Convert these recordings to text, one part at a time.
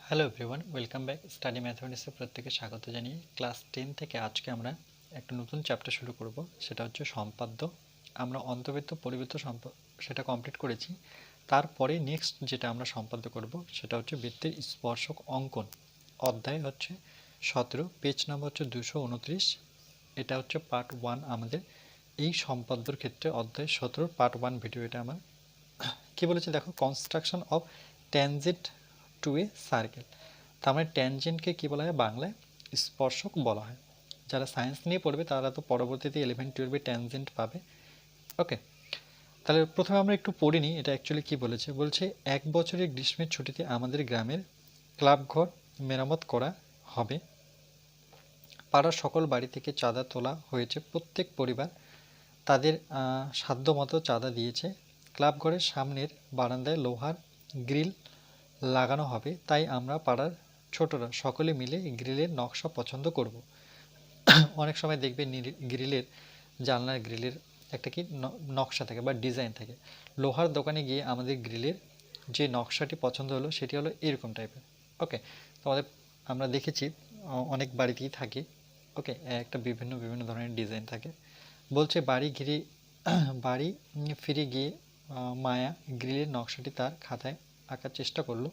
Hello everyone, welcome back. Study ম্যাথমেটিক্সে প্রত্যেকে স্বাগত জানিয়ে ক্লাস 10 থেকে আজকে আমরা একটা নতুন চ্যাপ্টার শুরু করব, সেটা হচ্ছে সম্পাদ্য। আমরা অন্তর্বৃত্ত পরিবৃত্ত সেটা কমপ্লিট করেছি। তারপরে নেক্সট যেটা আমরা সম্পাদ্য করব সেটা হচ্ছে বৃত্তের স্পর্শক অঙ্কন। অধ্যায় হচ্ছে 17, পেজ নাম্বার হচ্ছে 229। এটা হচ্ছে পার্ট 1 আমাদের এই সম্পাদ্যর ক্ষেত্রে। অধ্যায় 17 পার্ট 1 ভিডিও এটা আমার। কি বলেছে দেখো, construction of tangent to a circle. তার মানে ট্যানজেন্টকে কী বলা হয়, বাংলায় স্পর্শক বলা হয়। যারা সায়েন্স নিয়ে পড়বে তারা তো পরবর্তীতে 11-12 ট্যানজেন্ট পাবে। ওকে, তাহলে প্রথমে আমরা একটু পড়ে নিই এটা অ্যাকচুয়ালি কী বলেছে। বলছে 1 বছরের গ্রীষ্মের ছুটিতে আমাদের গ্রামের ক্লাবঘর মেরামত করা হবে। পাড়ার সকল বাড়ি থেকে চাঁদা তোলা হয়েছে। প্রত্যেক পরিবার তাদের সাধ্যমতো চাঁদা দিয়েছে। ক্লাবঘরের সামনের বারান্দায় লোহার গ্রিল লাগানো হবে, তাই আমরা পাড়ার ছোটরা সকলে মিলে গ্রিলের নকশা পছন্দ করব। অনেক সময় দেখবে গ্রিলের জানলার গ্রিলের একটা কি নকশা থাকে বা ডিজাইন থাকে। লোহার দোকানে গিয়ে আমাদের গ্রিলের যে নকশাটি পছন্দ হলো সেটি হলো এরকম টাইপের। ওকে, তোমাদের আমরা দেখেছি অনেক বাড়িতেই থাকে। ওকে, একটা বিভিন্ন বিভিন্ন ধরনের ডিজাইন থাকে। বলছে বাড়ি ফিরে গিয়ে মায়া গ্রিলের নকশাটি তার খাতায় আঁকার চেষ্টা করলো।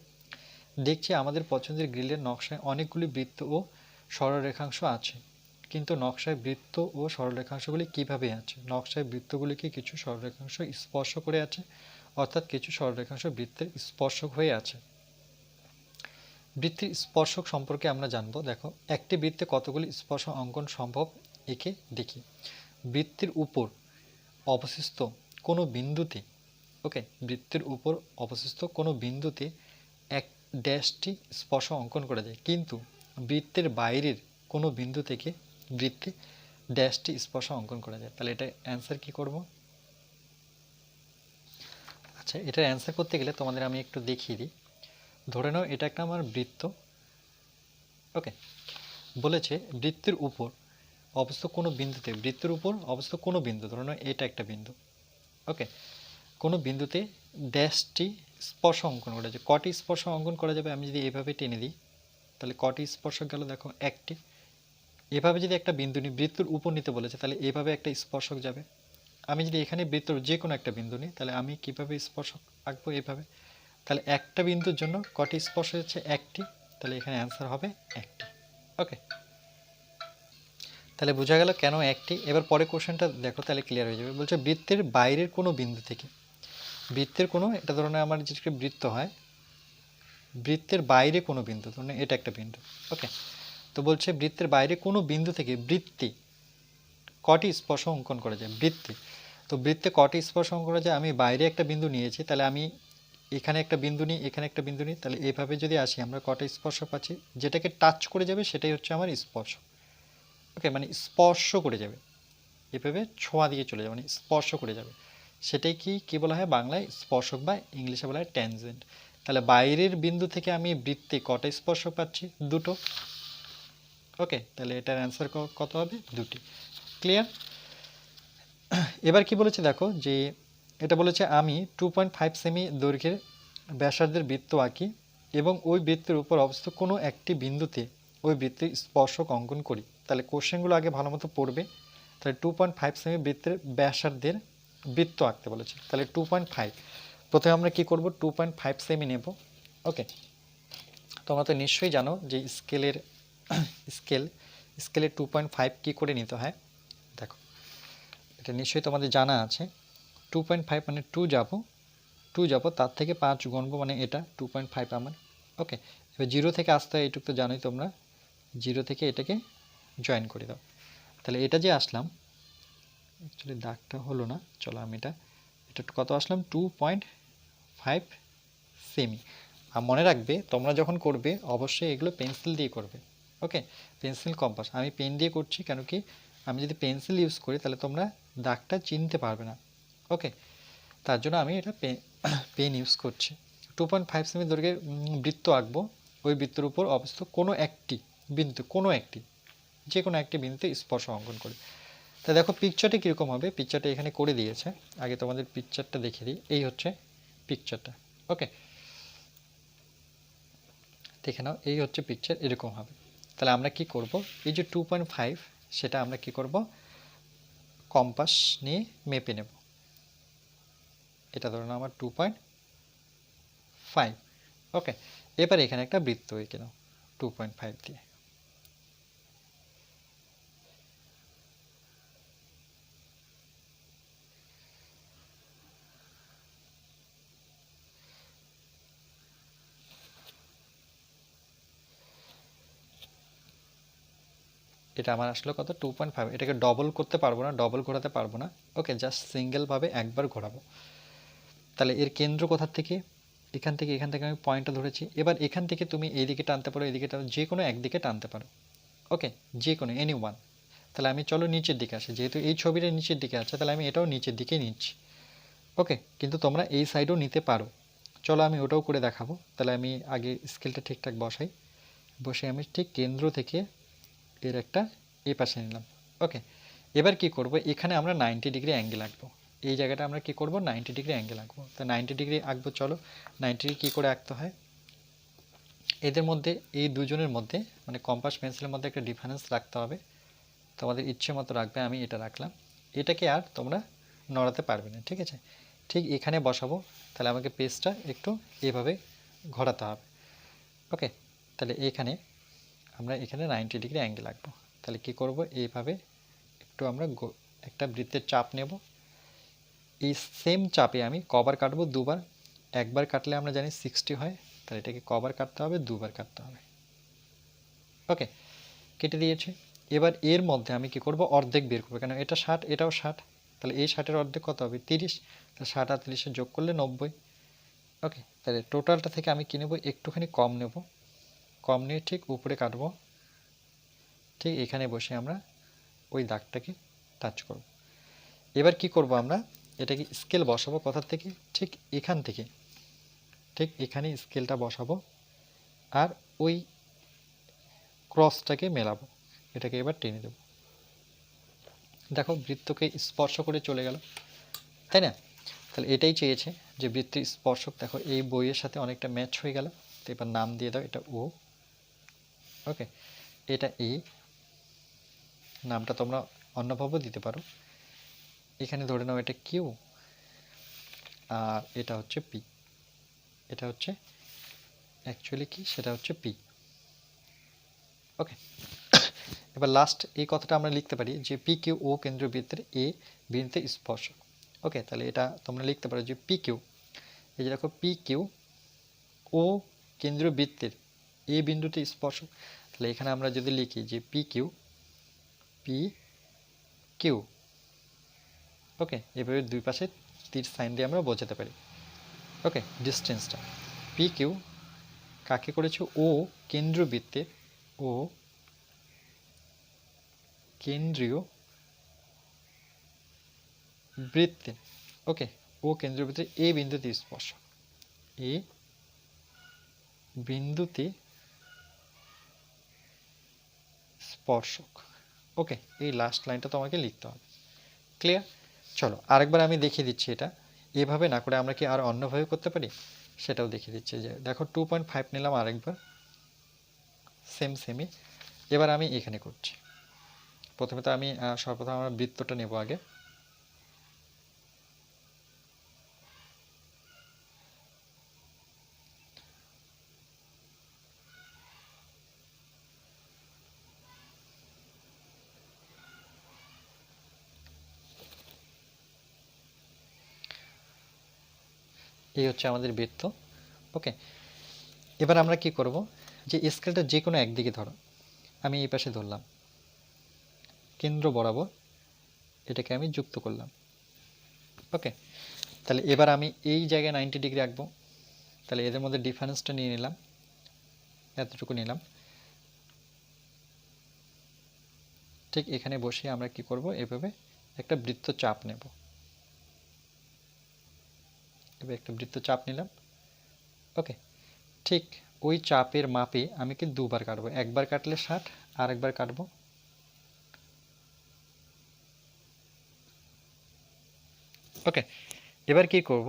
দেখছি আমাদের পছন্দের গ্রিলের নকশায় অনেকগুলি বৃত্ত ও সরলরেখাংশ আছে, কিন্তু নকশায় বৃত্ত ও সরলরেখাংশগুলি কিভাবে আছে? নকশায় বৃত্তগুলিকে কিছু সরলরেখাংশ স্পর্শ করে আছে, অর্থাৎ কিছু সরলরেখাংশ বৃত্তের স্পর্শক হয়ে আছে। বৃত্তির স্পর্শক সম্পর্কে আমরা জানবো। দেখো, একটি বৃত্তে কতগুলি স্পর্শ অঙ্কন সম্ভব একে দেখি। বৃত্তের উপর অবশিষ্ট কোনো বিন্দুতে, ওকে, বৃত্তের উপর অবশিষ্ট কোনো বিন্দুতে এক ড্যাশটি স্পর্শ অঙ্কন করা যায়, কিন্তু বৃত্তের বাইরের কোনো বিন্দু থেকে বৃত্তে ড্যাশটি স্পর্শ অঙ্কন করা যায়। তাহলে এটা অ্যান্সার কি করব? আচ্ছা, এটার অ্যান্সার করতে গেলে তোমাদের আমি একটু দেখিয়ে দিই। ধরে নাও এটা একটা আমার বৃত্ত। ওকে, বলেছে বৃত্তের উপর অবস্থিত কোনো বিন্দুতে, বৃত্তের উপর অবস্থিত কোনো বিন্দু, ধরে নাও এটা একটা বিন্দু। ওকে, কোনো বিন্দুতে ড্যাশটি স্পর্শ অঙ্কন করা যায়। কটি স্পর্শ অঙ্কন করা যাবে? আমি যদি এভাবে টেনে দিই তাহলে কটি স্পর্শক গেল? দেখো, একটি। এভাবে যদি একটা বিন্দু নিই, বৃত্তের উপর নিতে বলেছে, তাহলে এভাবে একটা স্পর্শক যাবে। আমি যদি এখানে বৃত্তর যে কোনো একটা বিন্দু নিই, তাহলে আমি কিভাবে স্পর্শক আঁকবো? এভাবে। তাহলে একটা বিন্দুর জন্য কটি স্পর্শ হচ্ছে? একটি। তাহলে এখানে অ্যান্সার হবে একটি। ওকে, তাহলে বোঝা গেল কেন একটি। এবার পরে কোশ্চেনটা দেখো, তাহলে ক্লিয়ার হয়ে যাবে। বলছে বৃত্তের বাইরের কোনো বিন্দু থেকে, বৃত্তের কোনো, এটা ধরনের আমার যেটা বৃত্ত হয়, বৃত্তের বাইরে কোনো বিন্দু, ধরুন এটা একটা বিন্দু। ওকে, তো বলছে বৃত্তের বাইরে কোনো বিন্দু থেকে বৃত্তে কটি স্পর্শ অঙ্কন করা যায়? বৃত্তে, তো বৃত্তে কটি স্পর্শ অঙ্কন করা যায়? আমি বাইরে একটা বিন্দু নিয়েছি, তাহলে আমি এখানে একটা বিন্দু নিই, এখানে একটা বিন্দু নিই, তাহলে এইভাবে যদি আসি আমরা কটা স্পর্শ পাচ্ছি? যেটাকে টাচ করে যাবে সেটাই হচ্ছে আমার স্পর্শ। ওকে, মানে স্পর্শ করে যাবে, এভাবে ছোঁয়া দিয়ে চলে যাবে, মানে স্পর্শ করে যাবে, সেটাই কি বলা হয় বাংলায়? স্পর্শক, বা ইংলিশে বলা হয় ট্যানজেন্ট। তাহলে বাইরের বিন্দু থেকে আমি বৃত্তে কটা স্পর্শ পাচ্ছি? দুটো। ওকে, তাহলে এটার অ্যান্সার কত হবে? দুটি। ক্লিয়ার? এবার কি বলেছে দেখো, যে এটা বলেছে আমি 2.5 সেমি দৈর্ঘ্যের ব্যাসার্ধের বৃত্ত আঁকি এবং ওই বৃত্তের উপর অবস্থিত কোনো একটি বিন্দুতে ওই বৃত্তের স্পর্শক অঙ্কন করি। তাহলে কোশ্চেনগুলো আগে ভালো মতো পড়বে। তাহলে 2.5 সেমি বৃত্তের ব্যাসার্ধের বৃত্ত আঁকতে বলেছে। তাহলে 2.5, প্রথমে আমরা কি করব? 2.5 সেমি নেব। ওকে, তোমরা তো নিশ্চয়ই জানো যে স্কেলে 2.5 কী করে নিতে হয়। দেখো, এটা নিশ্চয়ই তোমাদের জানা আছে। 2.5 মানে 2 যাব, তার থেকে 5 গুনবো, মানে এটা 2.5 আমার। ওকে, এবার 0 থেকে আসতে হয়, এটুকু তো জানোই তোমরা। 0 থেকে এটাকে জয়েন করে দাও। তাহলে এটা যে আসলাম, অ্যাকচুয়ালি দাগটা হলো না, চলো আমি এটা কত আসলাম? 2.5 সেমি। আর মনে রাখবে তোমরা যখন করবে অবশ্যই এগুলো পেন্সিল দিয়ে করবে। ওকে, পেন্সিল কম্পাস, আমি পেন দিয়ে করছি কেন কি, আমি যদি পেন্সিল ইউজ করি তাহলে তোমরা দাগটা চিনতে পারবে না। ওকে, তার জন্য আমি এটা পেন ইউজ করছি। 2.5 সেমি দৈর্ঘ্যের বৃত্ত আঁকবো। ওই বৃত্তের উপর অবস্থিত কোনো একটি বিন্দু, যে কোনো একটি বিন্দুতে স্পর্শ অঙ্কন করি। তা দেখো পিকচারটা কীরকম হবে, পিকচারটা এখানে করে দিয়েছে। আগে তোমাদের পিকচারটা দেখে দিই। এই হচ্ছে পিকচারটা। ওকে, দেখে নাও, এই হচ্ছে পিকচার, এরকম হবে। তাহলে আমরা কি করব, এই যে 2.5 সেটা আমরা কি করব, কম্পাস নিয়ে মেপে নেব। এটা ধরুন আমার 2.5। ওকে, এবার এখানে একটা বৃত্ত এঁকে নাও 2.5 দিয়ে। এটা আমার আসলে কত, 2.5। এটাকে ডবল করতে পারবো না, ডবল ঘোরাতে পারবো না। ওকে, জাস্ট সিঙ্গেলভাবে একবার ঘোরাবো। তাহলে এর কেন্দ্র কোথা থেকে, এখান থেকে আমি পয়েন্টটা ধরেছি। এবার এখান থেকে তুমি এইদিকে টানতে পারো, এইদিকে টানো, যে কোনো একদিকে টানতে পারো। ওকে, যে কোনো এনি ওয়ান। তাহলে আমি চলো নিচের দিকে আসি, যেহেতু এই ছবিটা নিচের দিকে আছে তাহলে আমি এটাও নিচের দিকে নিচ্ছি। ওকে, কিন্তু তোমরা এই সাইডও নিতে পারো। চলো আমি ওটাও করে দেখাবো। তাহলে আমি আগে স্কেলটা ঠিকঠাক বসাই, বসে আমি ঠিক কেন্দ্র থেকে এর একটা এই পাশে নিলাম। ওকে, এবার কি করব, এখানে আমরা 90 ডিগ্রি অ্যাঙ্গেল আঁকবো। এই জায়গাটা আমরা কি করব, 90 ডিগ্রি অ্যাঙ্গেল আঁকবো। তো 90 ডিগ্রি আঁকবো, চলো 90 ডিগ্রি কী করে আঁকতে হয়। এদের মধ্যে, এই দুজনের মধ্যে মানে কম্পাস পেন্সিলের মধ্যে একটা ডিফারেন্স রাখতে হবে। তোমাদের ইচ্ছে মতো রাখবে, আমি এটা রাখলাম। এটাকে আর তোমরা নড়াতে পারবে না, ঠিক আছে। ঠিক এখানে বসাবো, তাহলে আমাকে পেজটা একটু এভাবে ঘোরাতে হবে। ওকে, তাহলে এখানে আমরা এখানে 90 ডিগ্রি অ্যাঙ্গেল আঁকবো। তাহলে কি করব, এইভাবে একটু আমরা একটা বৃত্তের চাপ নেব। এই সেম চাপে আমি কবার কাটবো, দুবার। একবার কাটলে আমরা জানি 60 হয়, তাহলে এটাকে কবার কাটতে হবে, দুবার কাটতে হবে। ওকে, কেটে দিয়েছি। এবার এর মধ্যে আমি কি করব, অর্ধেক বের করবো, কেন এটা 60 এটাও 60, তাহলে এই 60-এর অর্ধেক কত হবে, 30। তাহলে 60 আর 30 যোগ করলে 90। ওকে, তাহলে টোটালটা থেকে আমি কি নেব, একটুখানি কম নেব, কম নিয়ে ঠিক উপরে কাটবো। ঠিক এখানে বসে আমরা ওই দাগটাকে টাচ করব। এবার কি করব, আমরা এটাকে স্কেল বসাবো কোথা থেকে, ঠিক এখান থেকে, ঠিক এখানে স্কেলটা বসাবো। আর ওই ক্রসটাকে মেলাবো, এটাকে এবার টেনে দেব। দেখো বৃত্তকে স্পর্শ করে চলে গেল, তাই না। তাহলে এটাই চেয়েছে যে বৃত্তের স্পর্শক, দেখো এই বইয়ের সাথে অনেকটা ম্যাচ হয়ে গেল। তো এবার নাম দিয়ে দাও, এটা ও। ওকে, এটা এ, নামটা তোমরা অন্যভাবেও দিতে পারো। এখানে ধরে নাও এটা কিউ, আর এটা হচ্ছে পি। এটা হচ্ছে অ্যাকচুয়ালি কি, সেটা হচ্ছে পি। ওকে, এবার লাস্ট এই কথাটা আমরা লিখতে পারি যে পি কিউ ও কেন্দ্রীয় বৃত্তের এ বিন্দুতে স্পর্শক। ওকে, তাহলে এটা তোমরা লিখতে পারো যে পি কিউ, এই যে দেখো পি কিউ ও কেন্দ্রীয় বৃত্তের এ বিন্দুতে স্পর্শক। তাহলে এখানে আমরা যদি লিখি যে পি কিউ, পি কিউ, ওকে, এভাবে দুই পাশে তীর সাইন দিয়ে আমরা বোঝাতে পারি। ওকে, ডিস্টেন্সটা পি কিউ কাকে করেছে, ও কেন্দ্রীয় বৃত্তের, ও কেন্দ্রীয় বৃত্তের, ওকে, ও কেন্দ্রীয় বৃত্তের এ বিন্দুতে স্পর্শক, এ বিন্দুতে স্পর্শক। ওকে, এই লাস্ট লাইনটা তোমাকে লিখতে হবে। ক্লিয়ার? চলো আরেকবার আমি দেখিয়ে দিচ্ছি। এটা এভাবে না করে আমরা কি আর অন্যভাবে করতে পারি, সেটাও দেখিয়ে দিচ্ছি। যে দেখো 2.5 নিলাম আরেকবার, সেমই। এবার আমি এখানে করছি। প্রথমে তো আমি সর্বপ্রথম আমরা বৃত্তটা নেব আগে। এই হচ্ছে আমাদের বৃত্ত। ওকে, এবার আমরা কি করব, যে স্কেলটা যে কোনো একদিকে ধরো, আমি এই পাশে ধরলাম, কেন্দ্র বরাবর এটাকে আমি যুক্ত করলাম। ওকে, তাহলে এবার আমি এই জায়গায় 90 ডিগ্রি আঁকবো। তাহলে এদের মধ্যে ডিফারেন্সটা নিয়ে নিলাম, এতটুকু নিলাম। ঠিক এখানে বসে আমরা কি করব, এভাবে একটা বৃত্ত চাপ নেব। এবার একটা বৃত্ত চাপ নিলাম। ওকে, ঠিক ওই চাপের মাপে আমি কি দুবার কাটবো, একবার কাটলে 60, আর একবার কাটবো। ওকে, এবার কি করব,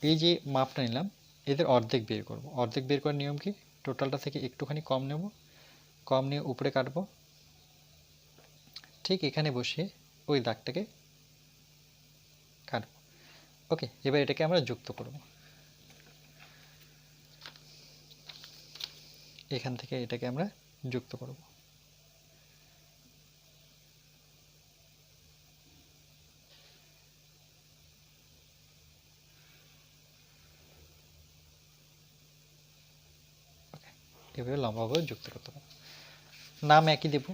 এই যে মাপটা নিলাম এদের অর্ধেক বের করব। অর্ধেক বের করার নিয়ম কি, টোটালটা থেকে একটুখানি কম নেব, কম নিয়ে উপরে কাটবো, ঠিক এখানে বসিয়ে ওই দাগটাকে কাটবো। ওকে, এবার এটাকে আমরা যুক্ত করব। এখান থেকে এটাকে আমরা যুক্ত করব। এভাবে লম্বাভাবে যুক্ত করতে পারবো। নাম একই দেব,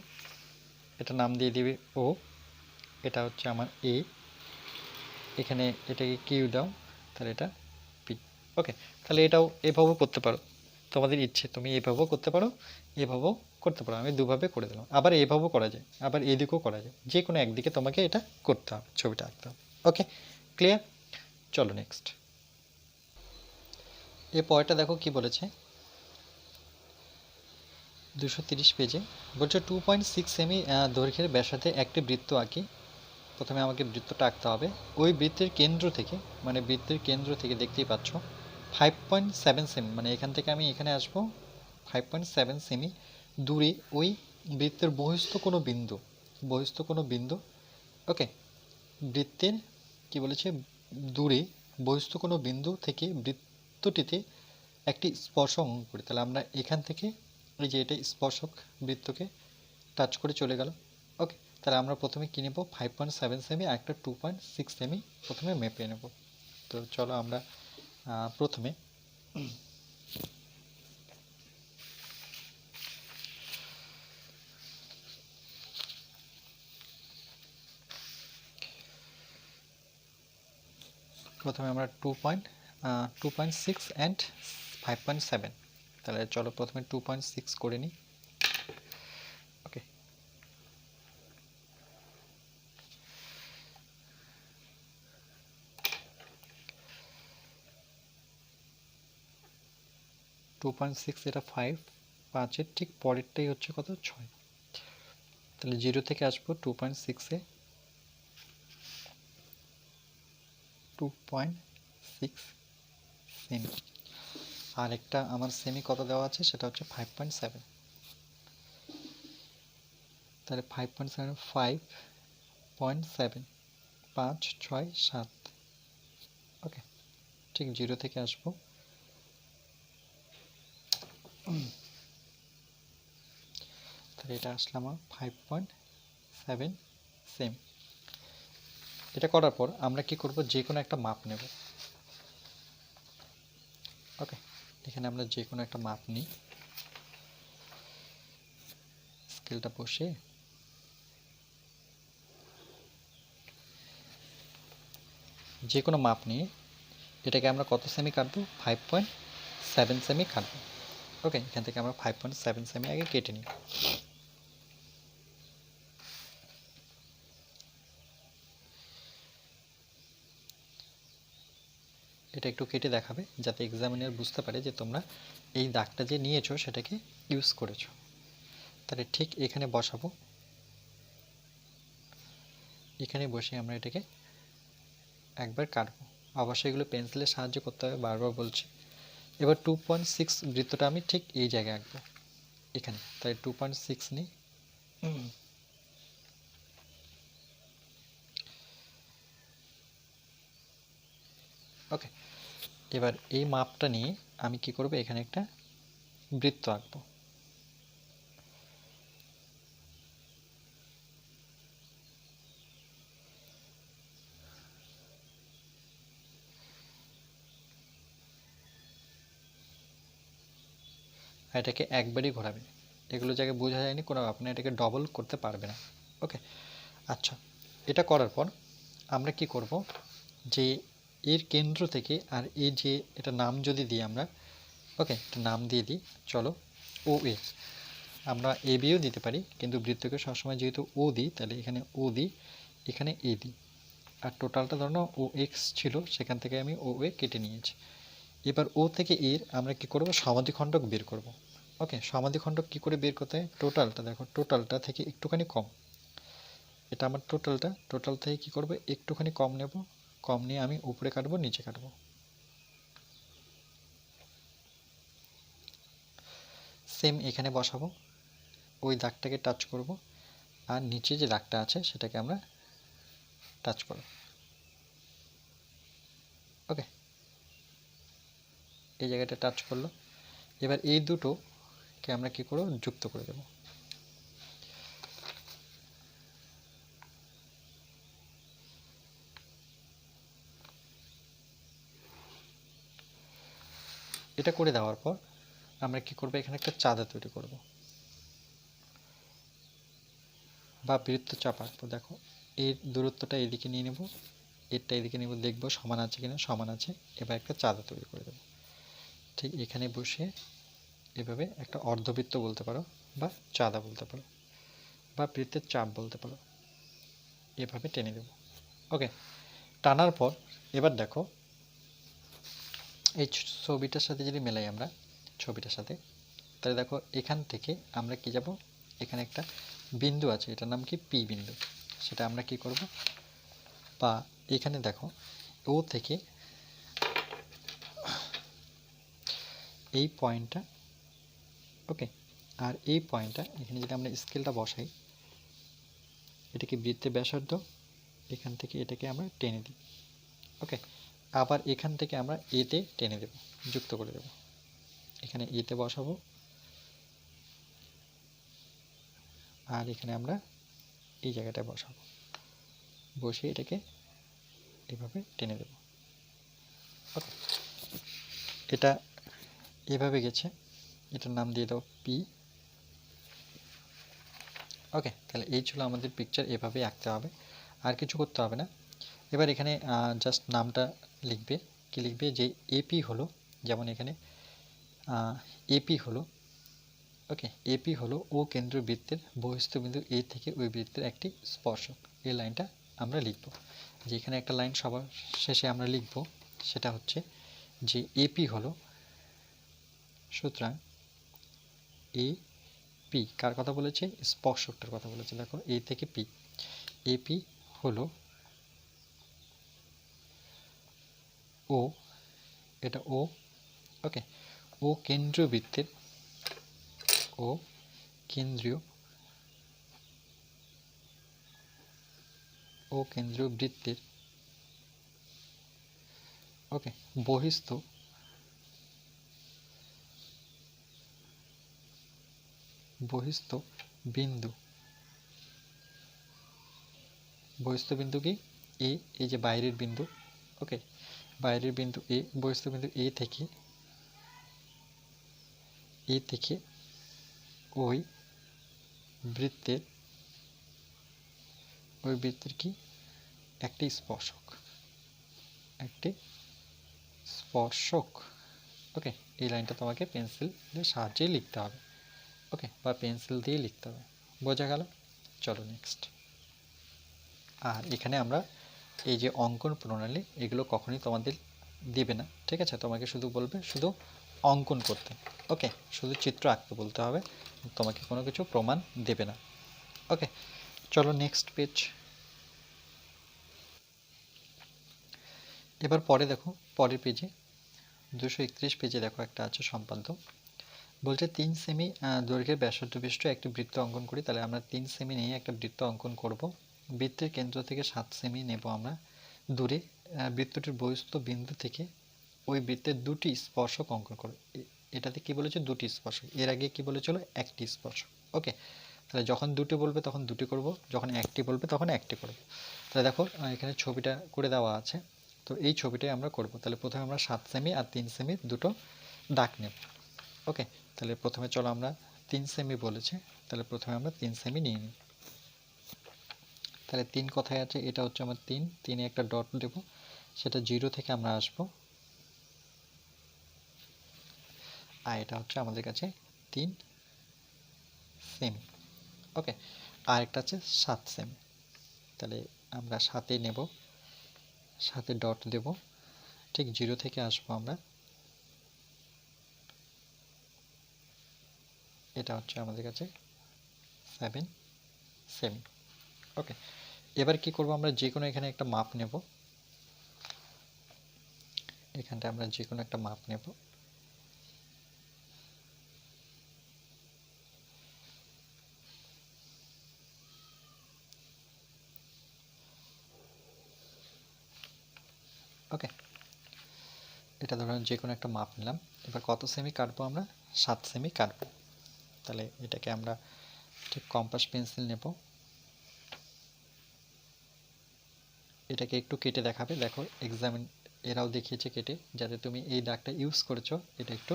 এটা নাম দিয়ে দিবে ও, এটা হচ্ছে আমার এ, এখানে এটাকে কিউ দাও, তাহলে এটা পি। ওকে, তাহলে এটাও এভাবেও করতে পারো, তোমাদের ইচ্ছে, তুমি এভাবেও করতে পারো, এভাবেও করতে পারো। আমি দুভাবে করে দিলাম। আবার এভাবেও করা যায়, আবার এদিকেও করা যায়, যে কোনো একদিকে তোমাকে এটা করতে হবে, ছবিটা আঁকতে হবে। ওকে, ক্লিয়ার? চলো নেক্সট। এই পরেরটা দেখো কি বলেছে, 230 পেজে বলছে 2.6 সেমি দৈর্ঘ্যের ব্যাসার্ধে একটি বৃত্ত আঁকি। প্রথমে আমাকে বৃত্তটা আঁকতে হবে। ওই বৃত্তের কেন্দ্র থেকে, মানে বৃত্তের কেন্দ্র থেকে দেখতেই পাচ্ছ 5.7 সেমি, মানে এখান থেকে আমি এখানে আসবো 5.7 সেমি দূরে ওই বৃত্তের বহিস্থ কোনো বিন্দু, বহিস্থ কোনো বিন্দু, ওকে, বৃত্তের কি বলেছে, দূরে বহিস্থ কোনো বিন্দু থেকে বৃত্তটিতে একটি স্পর্শক অঙ্কন করি। তাহলে আমরা এখান থেকে এই যে এটা স্পর্শক বৃত্তকে টাচ করে চলে গেল। ওকে, তাহলে আমরা প্রথমে কি নেব, 5.7 সেমি আর একটা 2.6 সেমি প্রথমে মেপে নেব। তো চলো আমরা প্রথমে আমরা 2.6 অ্যান্ড 5.7, তাহলে চলো প্রথমে 2.6 করে নিই। ওকে, টু পয়েন্ট সিক্স, এটা 5, 5-এর ঠিক পরেরটাই হচ্ছে কত, 6। তাহলে 0 থেকে আসবো 2.6-এ, 2.6 সেমি, আর একটা আমার সেমি কত দেওয়া আছে সেটা হচ্ছে 5.7, তাহলে 5.7, 5.7, 5, 6, 7। ওকে, ঠিক 0 থেকে আসবো, তাহলে এটা আসলে আমার 5.7 সেমি। এটা করার পর আমরা কি করব, যে কোনো একটা মাপ নেব। ওকে, এখানে আমরা যে কোনো একটা মাপ নিই, স্কেলটা বসে যে কোনো মাপ নিয়ে এটাকে আমরা কত সেমি কাটবো, 5.7 সেমি কাটবো। ওকে, এখান থেকে আমরা 5.7 সেমি আগে কেটে নিই। এটা একটু কেটে দেখাবে যাতে এক্সামিনার বুঝতে পারে যে তোমরা এই দাগটা যে নিয়েছো সেটাকে ইউজ করেছো। তাহলে ঠিক এখানে বসাবো, এখানে বসে আমরা এটাকে একবার কাটবো। অবশ্যই এগুলো পেন্সিলের সাহায্যে করতে হবে, বারবার বলছি। এবার 2.6 বৃত্তটা আমি ঠিক এই জায়গায় আঁকবো, এখানে। তাই 2.6 নিই, ওকে। এবার এই মাপটা নিয়ে আমি কি করব, এখানে একটা বৃত্ত আঁকবো। এটাকে একবারই ঘোরাবে, এগুলো জায়গায় বোঝা যায়নি কোনো ব্যাপার না, এটাকে ডবল করতে পারবে না। ওকে, আচ্ছা, এটা করার পর আমরা কি করব, যে এর কেন্দ্র থেকে আর এই যে এটা নাম যদি দিই আমরা, ওকে, এটা নাম দিয়ে দিই, চলো ও এ, আমরা এ বিও দিতে পারি, কিন্তু বৃত্তকে সবসময় যেহেতু ও দিই তাহলে এখানে ও দিই, এখানে এ দিই। আর টোটালটা ধরো ও এক্স ছিল, সেখান থেকে আমি ও এ কেটে নিয়েছি। এবার ও থেকে এর আমরা কি করব, সমাধিখণ্ডক বের করব। ওকে, সমাধিখণ্ডক কি করে বের করতে হয়, টোটালটা দেখো, টোটালটা থেকে একটুখানি কম, এটা আমার টোটালটা, টোটাল থেকে কি করব, একটুখানি কম নেব, কম নিয়ে আমি উপরে কাটবো, নিচে কাটবো। সেম এখানে বসাবো, ওই দাগটাকে টাচ করব, আর নিচে যে দাগটা আছে সেটাকে আমরা টাচ করব। ওকে, এই জায়গাটা টাচ করলো। এবার এই দুটোকে আমরা কি করব, যুক্ত করে দেব। এটা করে দেওয়ার পর আমরা কি করব, এখানে একটা চাঁদা তৈরি করব বা বৃত্তচাপ আঁকবো। দেখো এর দূরত্বটা এদিকে নিয়ে নেব, এরটা এদিকে নেব, দেখবো সমান আছে কিনা, সমান আছে। এবার একটা চাঁদা তৈরি করে দেব ঠিক এখানে বসে, এভাবে একটা অর্ধবৃত্ত বলতে পারো বা চাঁদা বলতে পারো বা বৃত্তের চাপ বলতে পারো, এভাবে টেনে দেব। ওকে, টানার পর এবার দেখো এই ছবিটার সাথে যদি মেলাই আমরা ছবিটার সাথে, তাহলে দেখো এখান থেকে আমরা কি যাব, এখানে একটা বিন্দু আছে, এটার নাম কি পি বিন্দু। সেটা আমরা কি করব, বা এখানে দেখো ও থেকে এই পয়েন্টটা, ওকে, আর এই পয়েন্টটা এখানে যদি আমরা স্কেলটা বসাই, এটাকে বৃত্তের ব্যাসার্ধ, এখান থেকে এটাকে আমরা টেনে দিই। ওকে, আবার এখান থেকে আমরা এতে টেনে দেব, যুক্ত করে দেব। এখানে এতে বসাবো, আর এখানে আমরা এই জায়গাটায় বসাবো, বসে এটাকে এভাবে টেনে দেব। ওকে, এটা এভাবে গেছে, এটার নাম দিয়ে দাও পি। ওকে, তাহলে এই ছিল আমাদের পিকচার, এভাবেই আঁকতে হবে, আর কিছু করতে হবে না। এবার এখানে জাস্ট নামটা লিখবে, কি লিখবে, যে এপি হলো, যেমন এখানে এপি হলো, ওকে, এপি হলো ও কেন্দ্রীয় বৃত্তের বহিস্থ বিন্দু এ থেকে ওই বৃত্তের একটি স্পর্শক। এই লাইনটা আমরা লিখব, যে এখানে একটা লাইন সবার শেষে আমরা লিখব, সেটা হচ্ছে যে এপি হলো, সুতরাং এ পি কার কথা বলেছে, স্পর্শকটার কথা বলেছে। দেখো এ থেকে পি, এপি হলো ও, এটা ও, ওকে, ও কেন্দ্রীয় বৃত্তের, ও কেন্দ্রীয়, ও কেন্দ্রীয় বৃত্তের, ওকে, বহিস্থ বহিস্থ বিন্দু, বহিস্থ বিন্দু কি এ, এই যে বাইরের বিন্দু, ওকে, বাইরের বিন্দু এ, বহিস্থ বিন্দু এ থেকে ওই বৃত্তের, ওই বৃত্তের কি একটি স্পর্শক, একটি স্পর্শক। ওকে, এই লাইনটা তোমাকে পেন্সিলের সাহায্যে লিখতে হবে, ওকে, বা পেন্সিল দিয়ে লিখতে হবে। বোঝা গেল? চলো নেক্সট। আর এখানে আমরা এই যে অঙ্কন প্রণালী, এগুলো কখনোই তোমাদের দিবে না, ঠিক আছে? তোমাকে শুধু বলবে শুধু অঙ্কন করতে, ওকে, শুধু চিত্র আঁকতে বলতে হবে, তোমাকে কোনো কিছু প্রমাণ দেবে না। ওকে, চলো নেক্সট পেজ। এবার পরে দেখো, পরের পেজে 231 পেজে দেখো একটা আছে সম্পাদ্য, বলছে 3 সেমি দৈর্ঘ্যের ব্যাসার্ধ বিশিষ্ট একটি বৃত্ত অঙ্কন করি। তাহলে আমরা 3 সেমি নিয়ে একটা বৃত্ত অঙ্কন করব। বৃত্তের কেন্দ্র থেকে 7 সেমি নেব আমরা দূরে, বৃত্তটির বহিস্থ বিন্দু থেকে ওই বৃত্তের দুটি স্পর্শক অঙ্কন করো। এটাতে কি বলেছে, দুটি স্পর্শক, এর আগে কি বলেছিল, একটি স্পর্শক। ওকে, তাহলে যখন দুটি বলবে তখন দুটি করব, যখন একটি বলবে তখন একটি করব। তাহলে দেখো এখানে ছবিটা করে দেওয়া আছে, তো এই ছবিটাই আমরা করব। তাহলে প্রথমে আমরা 7 সেমি আর 3 সেমি দুটো দাগ নেব। ওকে, তাহলে প্রথমে চলো আমরা 3 সেমি বলেছে, তাহলে প্রথমে আমরা 3 সেমি নিয়ে নিই। তাহলে 3 কোথায় আছে, এটা হচ্ছে আমার 3, 3-এ একটা ডট দেব, সেটা 0 থেকে আমরা আসব, আর এটা হচ্ছে আমাদের কাছে 3 সেমি। ওকে, আর একটা আছে 7 সেমি, তাহলে আমরা 7-এ নেব, 7-এ ডট দেব, ঠিক 0 থেকে আসবো আমরা, এটা হচ্ছে আমাদের কাছে 7 সেমি। ওকে, এবার কি করব, আমরা যে কোনো এখানে একটা মাপ নেব, এখানটা আমরা যে কোনো একটা মাপ নেব, ওকে, এটা ধরুন যে কোনো একটা মাপ নিলাম। এবার কত সেমি কাটবো আমরা? 7 সেমি কাটবো। তাহলে এটাকে আমরা ঠিক কম্পাস পেন্সিল নেব, এটাকে একটু কেটে দেখাবে। দেখো এক্সামিন এরাও দেখিয়েছে কেটে, যাতে তুমি এই দাগটা ইউজ করেছো এটা একটু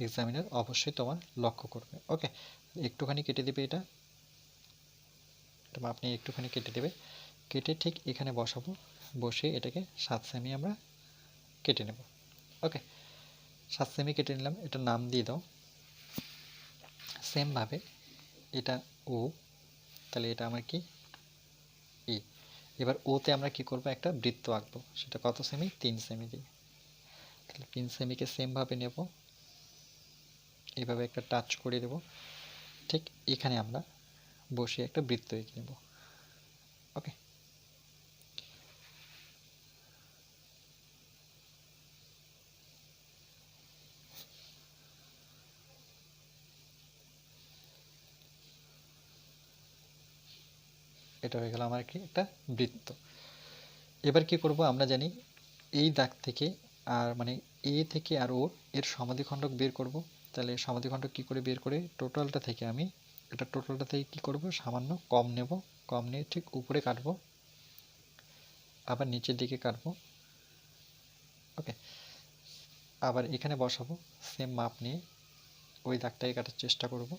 এক্সামিনার অবশ্যই তোমার লক্ষ্য করবে। ওকে, একটুখানি কেটে দিবে, এটা আপনি একটুখানি কেটে দেবে, কেটে ঠিক এখানে বসাবো, বসে এটাকে 7 সেমি আমরা কেটে নেব। ওকে, 7 সেমি কেটে নিলাম, এটা নাম দিয়ে দাও। সেমভাবে এটা ও, তাহলে এটা আমার কি ই। এবার ওতে আমরা কি করব, একটা বৃত্ত আঁকবো, সেটা কত সেমি? 3 সেমি দিয়ে। তাহলে 3 সেমিকে সেমভাবে নেব, এইভাবে একটা টাচ করে দেব, ঠিক এখানে আমরা বসে একটা বৃত্ত এঁকে নেব। ওকে, এটা হয়ে গেল আমার কি একটা বৃত্ত। এবার কি করব, আমরা জানি এই দাগ থেকে আর মানে এ থেকে আর ও এর সমাধিখণ্ডক বের করব। তাহলে সমাধিখণ্ডক কি করে বের করে, টোটালটা থেকে আমি এটা টোটালটা থেকে কি করব, সামান্য কম নেব, কম নিয়ে ঠিক উপরে কাটবো, আবার নিচের দিকে কাটবো। ওকে, আবার এখানে বসাবো, সেম মাপ নিয়ে ওই দাগটাকে কাটার চেষ্টা করব।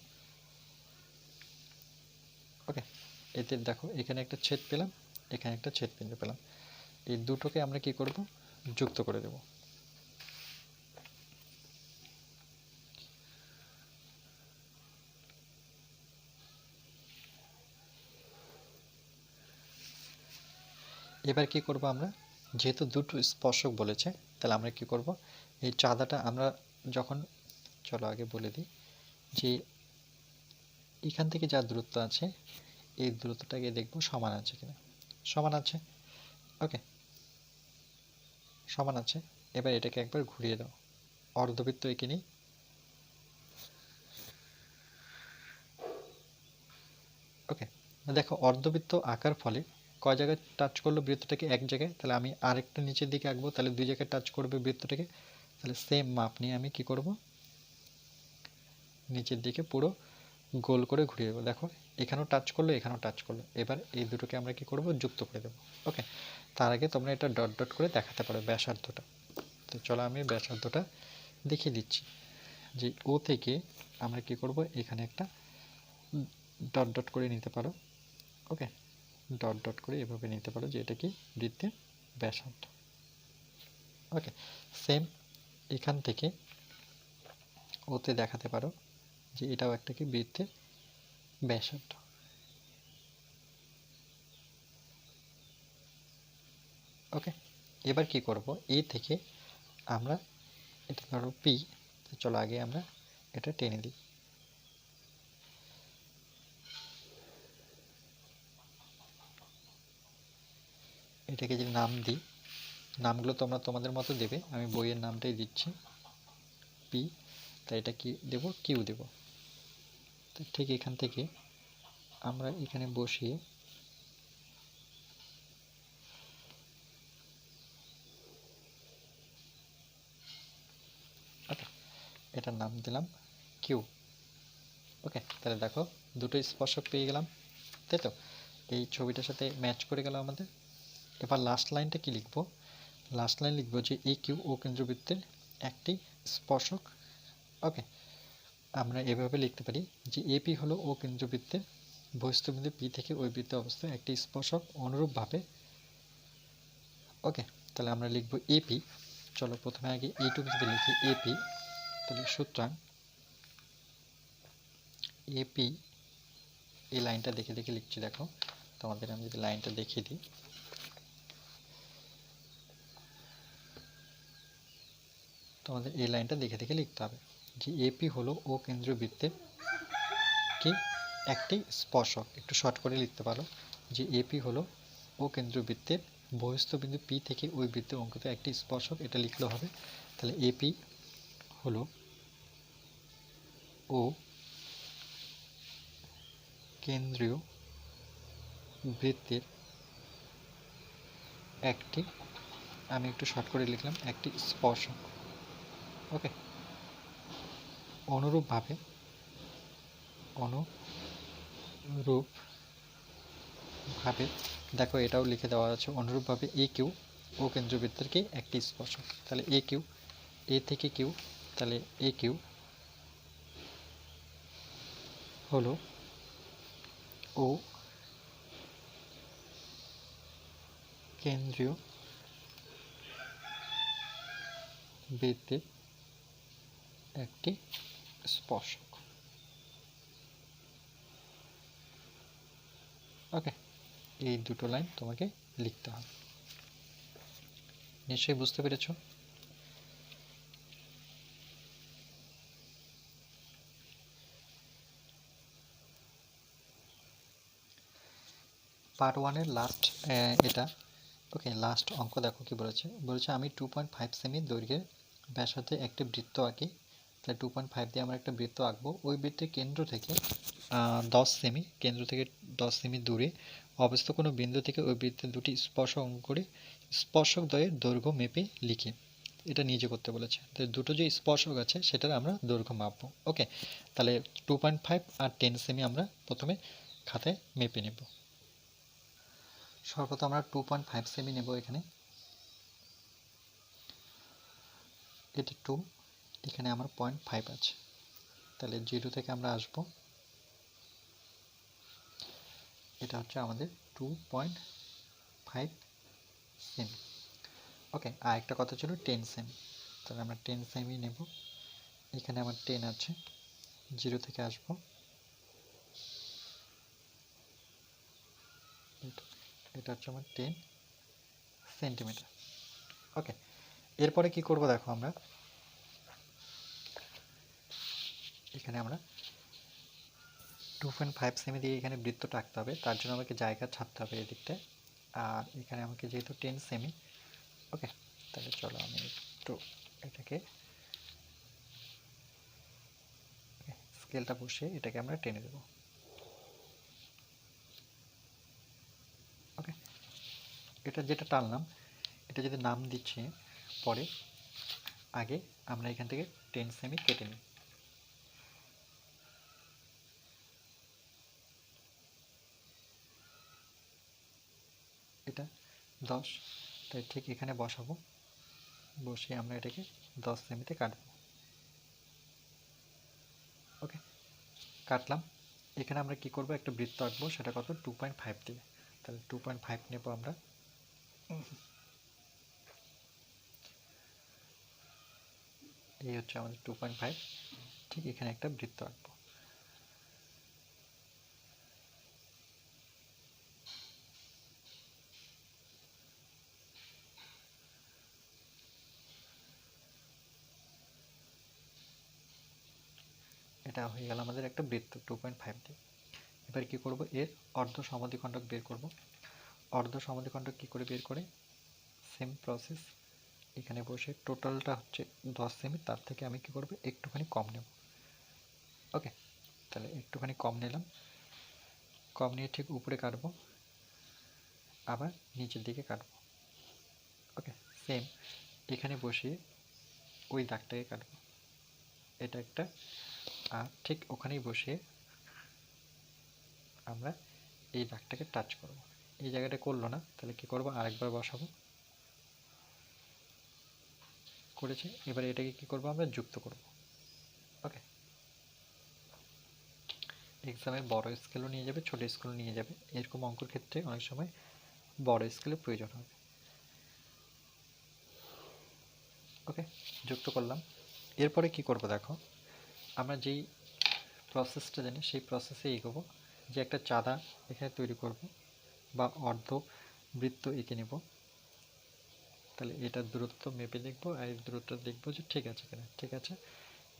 ওকে, এতে দেখো এখানে একটা ছেদ পেলাম, এখানে একটা ছেদ বিন্দু পেলাম, এই দুটোকে আমরা কি করব, যুক্ত করে দেব। এবার কি করব আমরা, যেহেতু দুটো স্পর্শক বলেছে, তাহলে আমরা কি করব, এই চাঁদাটা আমরা যখন, চলো আগে বলে দিই যে এখান থেকে যা দূরত্ব আছে এই দূরত্বটাকে দেখব সমান আছে কিনা। সমান আছে। ওকে, সমান আছে। এবার এটাকে একবার ঘুরিয়ে দাও, অর্ধবৃত্ত এঁকে নিই। ওকে, দেখো অর্ধবৃত্ত আঁকার ফলে কয় জায়গায় টাচ করলো বৃত্তটাকে? এক জায়গায়। তাহলে আমি আরেকটা নিচের দিকে আঁকবো, তাহলে দুই জায়গায় টাচ করবে বৃত্তটাকে। তাহলে সেম মাপ নিয়ে আমি কি করব, নিচের দিকে পুরো গোল করে ঘুরিয়ে দেবো। দেখো এখানেও টাচ করলো, এখানেও টাচ করলো। এবার এই দুটোকে আমরা কি করব, যুক্ত করে দেবো। ওকে, তার আগে তোমরা এটা ডট ডট করে দেখাতে পারো ব্যাসার্ধটা। তো চলো আমি ব্যাসার্ধটা দেখিয়ে দিচ্ছি, যে ও থেকে আমরা কি করব, এখানে একটা ডট ডট করে নিতে পারো। ওকে, ডট ডট করে এভাবে নিতে পারো যে এটা কি বৃত্তের ব্যাসার্ধ। ওকে, সেম এখান থেকে ওতে দেখাতে পারো যে এটাও একটা কি বৃত্তের ব্যাসার্ধ। ওকে, এবার কি করব, এ থেকে আমরা এটা ধরো পি, চলো আগে আমরা এটা টেনে দিই। এটাকে যদি নাম দিই, নামগুলো তোমরা তোমাদের মতো দেবে, আমি বইয়ের নামটাই দিচ্ছি পি। তাই এটা কি দেব, কিউ দেব। তো ঠিক এখান থেকে আমরা এখানে বসিয়ে ওকে, এটার নাম দিলাম কিউ। ওকে, তাহলে দেখো দুটো স্পর্শক পেয়ে গেলাম, তাই তো? এই ছবিটার সাথে ম্যাচ করে গেল আমাদের। এবার লাস্ট লাইনটা কি লিখব, লাস্ট লাইন লিখব যে এ কিউ ও কেন্দ্রবৃত্তের একটি স্পর্শক। ওকে, আমরা এভাবে লিখতে পারি যে এপি হলো ও কেন্দ্রবৃত্তের বহিঃস্থবিন্দু পি থেকে ওই বৃত্তের অবস্থায় একটি স্পর্শক অনুরূপভাবে। ওকে, তাহলে আমরা লিখব এপি। চলো প্রথমে আগে এইটুকু যদি লিখি এপি, তাহলে সুতরাং এপি, এই লাইনটা দেখে দেখে লিখছি। দেখো তোমাদের আমি যদি লাইনটা দেখিয়ে দিই, তোমাদের এই লাইনটা দেখে দেখে লিখতে হবে যে এপি হলো ও কেন্দ্রবৃত্তের কি একটি স্পর্শক। একটু শর্ট করে লিখতে পারো যে এপি হলো ও কেন্দ্রবৃত্তের বহিস্থ বিন্দু পি থেকে ওই বৃত্তে অঙ্কিত একটি স্পর্শক, এটা লিখলে হবে। তাহলে এপি হলো ও কেন্দ্রীয় বৃত্তের একটি আমি একটু শর্ট করে লিখলাম একটি স্পর্শক। ওকে, অনুরূপভাবে অনুরূপভাবে দেখো এটাও লিখে দেওয়া আছে, অনুরূপভাবে এ কিউ ও কেন্দ্রবৃত্তের কি একটি স্পর্শক। তাহলে এ কিউ, এ থেকে কিউ, তাহলে এ কিউ হলো ও কেন্দ্রীয় বৃত্তের একটি স্পর্শক। ওকে, এই দুটো লাইন তোমাকে লিখতে হবে। নিশ্চয়ই বুঝতে পেরেছো? পার্ট ওয়ানের লাস্ট এটা। ওকে, লাস্ট অঙ্ক দেখো কি বলেছে। বলেছে আমি 2.5 সেমি দৈর্ঘ্যের ব্যাসার্ধে একটি বৃত্ত আঁকি। তাহলে 2.5 দিয়ে আমরা একটা বৃত্ত আঁকবো। ওই বৃত্তের কেন্দ্র থেকে 10 সেমি, কেন্দ্র থেকে 10 সেমি দূরে অবস্থিত কোনো বিন্দু থেকে ওই বৃত্তের দুটি স্পর্শক অঙ্কন করে স্পর্শক দ্বয়ের দৈর্ঘ্য মেপে লিখি। এটা নিজে করতে বলেছে। তো দুটো যে স্পর্শক আছে সেটার আমরা দৈর্ঘ্য মাপবো। ওকে, তাহলে 2.5 আর 10 সেমি আমরা প্রথমে খাতায় মেপে নেব। সর্বপ্রথম আমরা 2.5 সেমি নেব। এখানে এটা 2, এখানে আমার 0.5 আছে। তাহলে 0 থেকে আমরা আসব, এটা হচ্ছে আমাদের 2.5 সেমি। ওকে, আর একটা কথা ছিল 10 সেমি। তাহলে আমরা 10 সেমি নেব। এখানে আমার 10 আছে, 0 থেকে আসব, এটা হচ্ছে আমার 10 সেন্টিমিটার। ওকে, এরপরে কি করব দেখো, আমরা এখানে আমরা 2.5 সেমি দিয়ে এখানে বৃত্তটা আঁকতে হবে। তার জন্য আমাকে জায়গা ছাড়তে হবে এদিকটায়। আর এখানে আমাকে যেহেতু 10 সেমি, ওকে, তাহলে চলো আমি একটু এটাকে স্কেলটা বসিয়ে এটাকে আমরা টেনে দেব। ওকে, এটা যেটা টানলাম এটা যদি নাম দিচ্ছি পরে, আগে আমরা এখান থেকে 10 সেমি কেটে নিই। এটা 10, তাই ঠিক এখানে বসাবো, বসিয়ে আমরা এটাকে 10 সেমিতে কাটবো। ওকে, কাটলাম। এখানে আমরা কি করব, একটা বৃত্ত আঁকবো, সেটা কত, 2.5 দিয়ে। তাহলে 2.5 নেব আমরা। এই হচ্ছে আমাদের 2.5। ঠিক এখানে একটা বৃত্ত আঁকবো। এটা হয়ে গেল আমাদের একটা বৃত্ত 2.5 দিয়ে। এবার কি করব, এর অর্ধ সমদ্বিখণ্ডক বের করব। অর্ধ সমদ্বিখণ্ডক কি করে বের করে, সেম প্রসেস। এখানে বসে টোটালটা হচ্ছে 10 সেমি, তার থেকে আমি কি করব, একটুখানি কম নেব। ওকে, তাহলে একটুখানি কম নিলাম, কম নিয়ে ঠিক উপরে কাটবো, আবার নিচের দিকে কাটবো। ওকে, সেম এখানে বসিয়ে ওই দাগটাকে কাটবো, এটা একটা। আর ঠিক ওখানেই বসিয়ে আমরা এই দাগটাকে টাচ করব। এই জায়গাটা করলো না, তাহলে কি করব, আরেকবার বসাবো, করেছে। এবার এটাকে কি করব, আমরা যুক্ত করব। ওকে, এক্সামে বড় স্কেলও নিয়ে যাবে, ছোট স্কেলও নিয়ে যাবে। এরকম অঙ্কের ক্ষেত্রে অনেক সময় বড় স্কেলের প্রয়োজন হবে। ওকে, যুক্ত করলাম। এরপরে কি করব দেখো, আমরা যেই প্রসেসটা জানি সেই প্রসেসে এগোবো। যে একটা চাঁদা এখানে তৈরি করব, বা অর্ধ বৃত্ত এঁকে নেব। তাহলে এটার দূরত্ব মেপে দেখব, আর এই দূরত্ব দেখব যে ঠিক আছে কিনা। ঠিক আছে,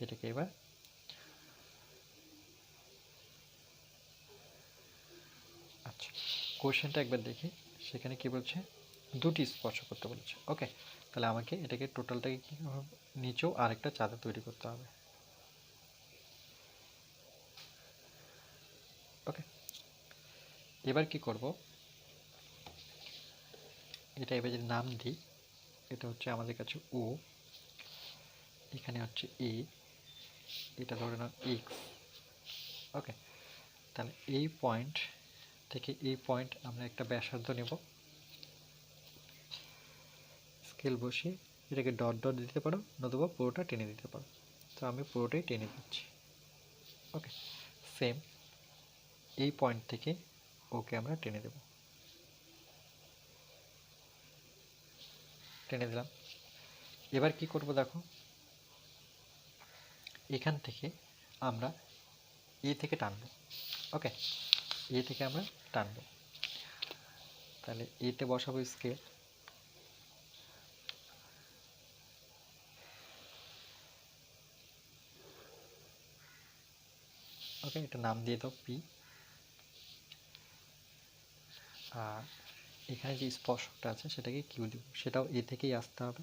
এটাকে এবার আচ্ছা, কোশ্চেনটা একবার দেখি। সেখানে কি বলছে, দুটি স্পর্শ করতে বলেছে। ওকে, তাহলে আমাকে এটাকে টোটালটাকে কি নিচেও আরেকটা চাঁদা তৈরি করতে হবে। ওকে, এবার কি করব, এটা এবার যদি নাম দিই, এটা হচ্ছে আমাদের কাছে ও, এখানে হচ্ছে এ, এটা ধরে নাও এক্স। ওকে, তাহলে এই পয়েন্ট থেকে এই পয়েন্ট আমরা একটা ব্যাসার্ধ নেব, স্কেল বসিয়ে এটাকে ডট ডট দিতে পারো, নতুবা পুরোটা টেনে দিতে পারো। তো আমি পুরোটাই টেনে দিচ্ছি। ওকে, সেম এই পয়েন্ট থেকে ওকে আমরা টেনে দেব, টেনে দিলাম। এবার কি করব দেখো, এখান থেকে আমরা এ থেকে টানবো। ওকে, এ থেকে আমরা টানবো, তাহলে এতে বসাবো স্কেল। ওকে, এটা নাম দিয়ে দাও পি। আর এখানে যে স্পর্শকটা আছে সেটাকে কিউ দিব, সেটাও এ থেকেই আসতে হবে।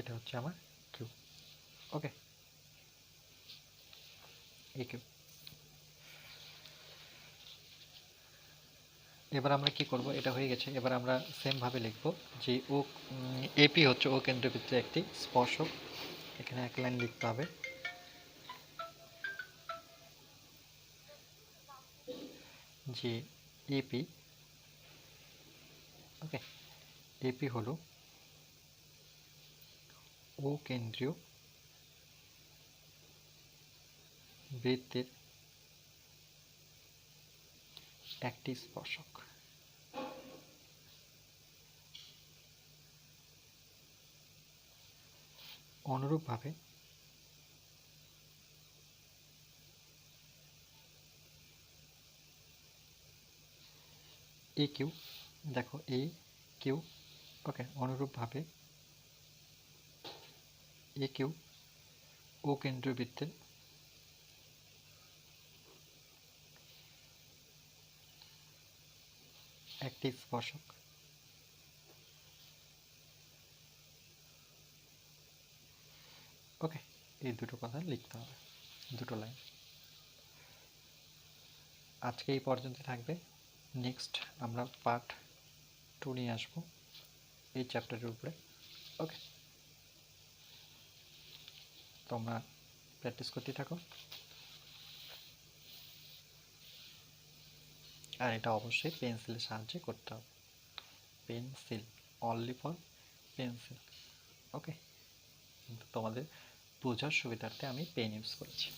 এটা হচ্ছে আমার কিউ। ওকে, এ কিউ। এবার আমরা কি করব, এটা হয়ে গেছে। এবার আমরা সেম ভাবে লিখব যে ও এপি হচ্ছে ও কেন্দ্রবৃত্তের একটি স্পর্শক। এখানে এক লাইন লিখতে হবে যে এপি, ওকে, এপি হলো ও কেন্দ্রীয় বৃত্তের একটি স্পর্শক। অনুরূপভাবে এ কিউ, দেখো এ কিউ, ওকে, অনুরূপভাবে এ কিউ ও কেন্দ্রীয় বৃত্তের একটি স্পর্শক। ওকে, এই দুটো কথা লিখতে হবে, দুটো লাইন। আজকে এই পর্যন্ত থাকবে। নেক্সট আমরা পার্ট 2 নিয়ে আসবো এই চ্যাপ্টারের উপরে। ওকে, তোমরা প্র্যাকটিস করতে থাকো। আর এটা অবশ্যই পেন্সিলের সাহায্যে করতে হবে, পেন্সিল, অনলি ফর পেন্সিল। ওকে, কিন্তু তোমাদের বোঝার সুবিধার্থে আমি পেন ইউজ করেছি।